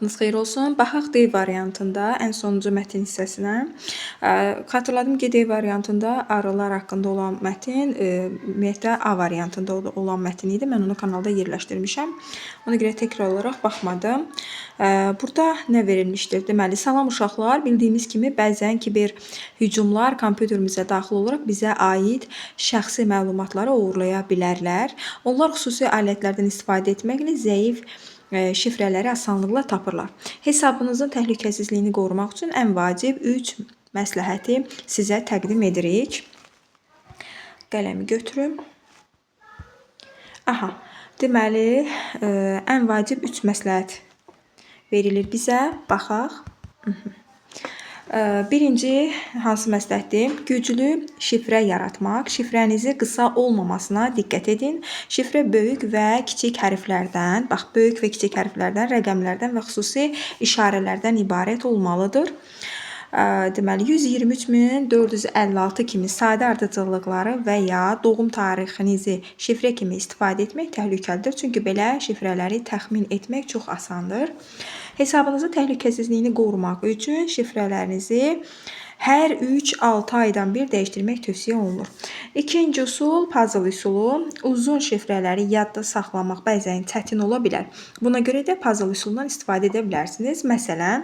Xeyir olsun. Baxaq D variantında ən sonuncu mətn hissəsinə. Xatırladım ki, D variantında arılar haqqında olan mətn ümumiyyətlə A variantında olan mətn idi. Mən onu kanalda yerləşdirmişəm. Ona görə təkrar olaraq baxmadım. Burada nə verilmişdir? Deməli, salam uşaqlar. Bildiyimiz kimi bəzən kiber hücumlar kompüterimizə daxil olaraq bizə aid şəxsi məlumatları oğurlaya bilərlər. Onlar xüsusi alətlərdən istifadə etməklə zəif şifrələri asanlıqla tapırlar. Hesabınızın təhlükəsizliyini qorumaq üçün ən vacib 3 məsləhəti sizə təqdim edirik. Qələmi götürüm. Aha, deməli, ən vacib 3 məsləhət verilir bizə. Baxaq. Birinci hansı məsləhətdir? Güclü şifrə yaratmaq. Şifrənizi qısa olmamasına diqqət edin. Şifrə böyük və kiçik hərflərdən, böyük və kiçik hərflərdən, rəqəmlərdən və xüsusi işarələrdən ibarət olmalıdır. Deməli, 123.456 kimi sadə ardıcıllıqları və ya doğum tarixinizi şifrə kimi istifadə etmək təhlükəlidir. Çünki belə şifrələri təxmin etmək çox asandır. Hesabınızın təhlükəsizliyini qorumaq üçün şifrələrinizi hər 3-6 aydan bir dəyişdirmək tövsiyə olunur. İkinci üsul puzzle üsulu. Uzun şifrələri yadda saxlamaq bəzən çətin ola bilər. Buna görə də puzzle üsulundan istifadə edə bilərsiniz. Məsələn,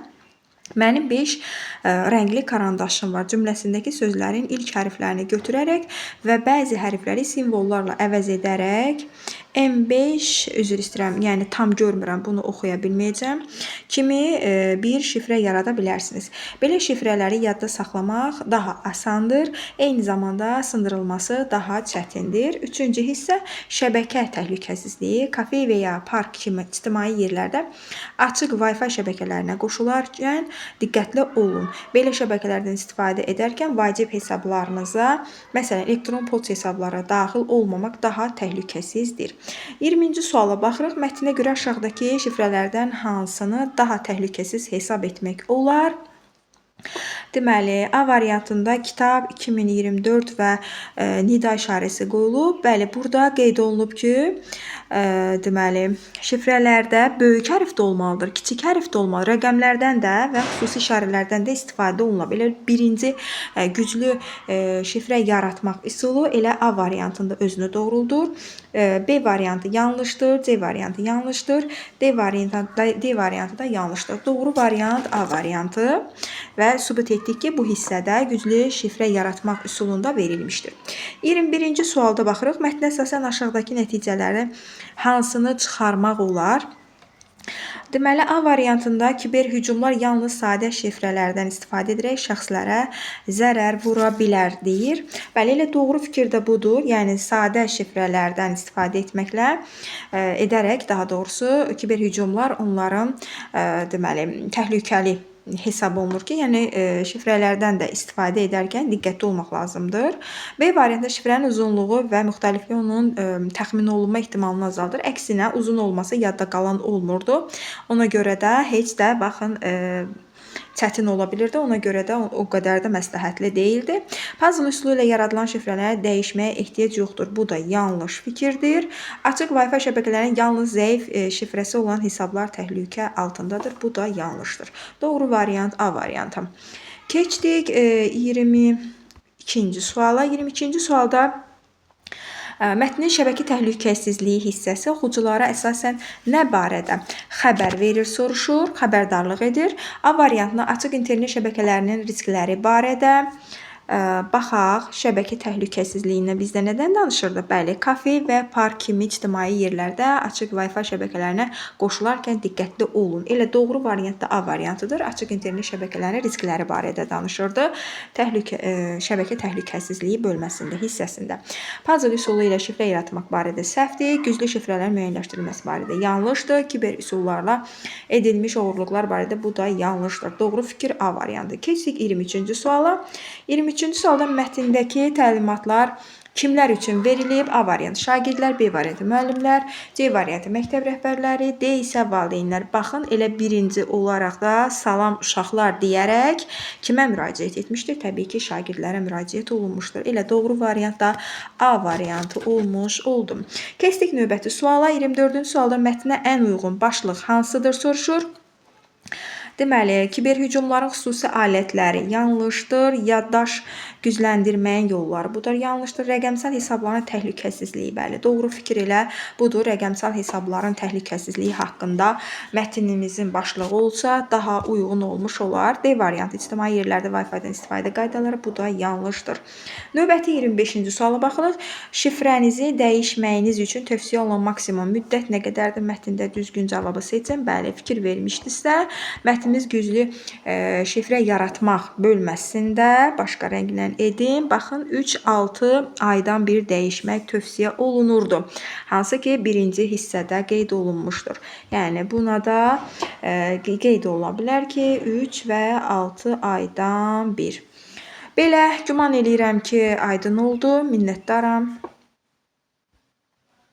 mənim 5 rəngli karandaşım var cümləsindəki sözlərin ilk hərflərini götürərək və bəzi hərfləri simvollarla əvəz edərək M5, üzr istəyirəm, yəni tam görmürəm, bunu oxuya bilməyəcəm, kimi bir şifrə yarada bilərsiniz. Belə şifrələri yadda saxlamaq daha asandır, eyni zamanda sındırılması daha çətindir. Üçüncü hissə şəbəkə təhlükəsizliyi. Kafe və ya park kimi ictimai yerlərdə açıq Wi-Fi şəbəkələrinə qoşularkən diqqətli olun. Belə şəbəkələrdən istifadə edərkən vacib hesablarınıza, məsələn, elektron poçt hesablara daxil olmamaq daha təhlükəsizdir. 20-ci suala baxırıq. Mətnə görə aşağıdakı şifrələrdən hansını daha təhlükəsiz hesab etmək olar? Deməli, A variantında kitab 2024 və nida işarəsi qoyulub. Bəli, burada qeyd olunub ki, deməli, şifrələrdə böyük hərf də olmalıdır, kiçik hərf də olmalıdır. Rəqəmlərdən də və xüsusi işarələrdən də istifadə olunur. Belə birinci güclü şifrə yaratmaq üsulu elə A variantında özünü doğruldur. B variantı yanlışdır, C variantı yanlışdır, D variantı da yanlışdır. Doğru variant A variantı və sübut etdik ki, bu hissədə güclü şifrə yaratmaq üsulunda verilmişdir. 21-ci sualda baxırıq. Mətnə əsasən aşağıdakı nəticələri hansını çıxarmaq olar? Deməli, A variantında kiber hücumlar yalnız sadə şifrələrdən istifadə edərək şəxslərə zərər vura bilər deyir. Bəli, elə doğru fikir də budur. Yəni, sadə şifrələrdən istifadə etməklə edərək, daha doğrusu, kiber hücumlar onların deməli, təhlükəli hesab olunur ki, yəni şifrələrdən də istifadə edərkən diqqətli olmaq lazımdır. B variantında şifrənin uzunluğu və müxtəlifliyi onun təxmin olunma ehtimalını azaldır. Əksinə, uzun olması yadda qalan olmurdu. Ona görə də heç də baxın çətin ola bilirdi. Ona görə də o qədər də məsləhətli deyildi. Puzzle üsulu ilə yaradılan şifrələri dəyişməyə ehtiyac yoxdur. Bu da yanlış fikirdir. Açıq Wi-Fi şəbəkələrinin yalnız zəif şifrəsi olan hesablar təhlükə altındadır. Bu da yanlışdır. Doğru variant A variantı. Keçdik 22-ci suala. 22-ci sualda mətnin şəbəkə təhlükəsizliyi hissəsi oxuculara əsasən nə barədə xəbər verir, soruşur, xəbərdarlıq edir. A variantına açıq internet şəbəkələrinin riskləri barədə baxaq. Şəbəkə təhlükəsizliyindən bizdə nədən danışırdı? Bəli, kafe və park kimi ictimai yerlərdə açıq Wi-Fi şəbəkələrinə qoşularkən diqqətli olun. Elə doğru variant da A variantıdır. Açıq internet şəbəkələrinin riskləri barədə danışırdı. Şəbəkə təhlükəsizliyi bölməsində, hissəsində. Puzzle üsulu ilə şifrə yaratmaq barədə səhvdir. Güclü şifrələrin müəyyənləşdirilməsi barədə yanlışdır. Kiber üsullarla edilmiş oğurluqlar barədə bu da yanlışdır. Doğru fikir A variantı. Keçdik 23-cü suala. 23-cü sualda mətndəki təlimatlar kimlər üçün verilib? A variantı şagirdlər, B variantı müəllimlər, C variantı məktəb rəhbərləri, D isə valideynlər. Baxın, elə birinci olaraq da salam uşaqlar deyərək kimə müraciət etmişdir? Təbii ki, şagirdlərə müraciət olunmuşdur. Elə doğru variant da A variantı olmuş oldu. Keçdik növbəti suala. 24-cü sualda mətnə ən uyğun başlıq hansıdır soruşur. Deməli, kiberhücumların xüsusi alətləri yanlışdır. Yaddaş gücləndirməyin yolları budur. Yanlışdır. Rəqəmsal hesabların təhlükəsizliyi. Bəli, doğru fikir elə budur. Rəqəmsal hesabların təhlükəsizliyi haqqında mətnimizin başlığı olsa daha uyğun olmuş olar. D variantı ictimai yerlərdə Wi-Fi-dən istifadə qaydaları. Bu da yanlışdır. Növbəti 25-ci suala baxırıq. Şifrənizi dəyişməyiniz üçün tövsiyə olunan maksimum müddət nə qədərdir? Mətndə düzgün cavabı seçin. Bəli, fikir vermişdinizsə, mətnimiz güclü şifrə yaratmaq bölməsində başqa rənglə edin. Baxın, 3-6 aydan bir dəyişmək tövsiyə olunurdu. Hansı ki, birinci hissədə qeyd olunmuşdur. Yəni, buna da qeyd ola bilər ki, 3 və 6 aydan bir. Belə, güman eləyirəm ki, aydın oldu. Minnətdaram.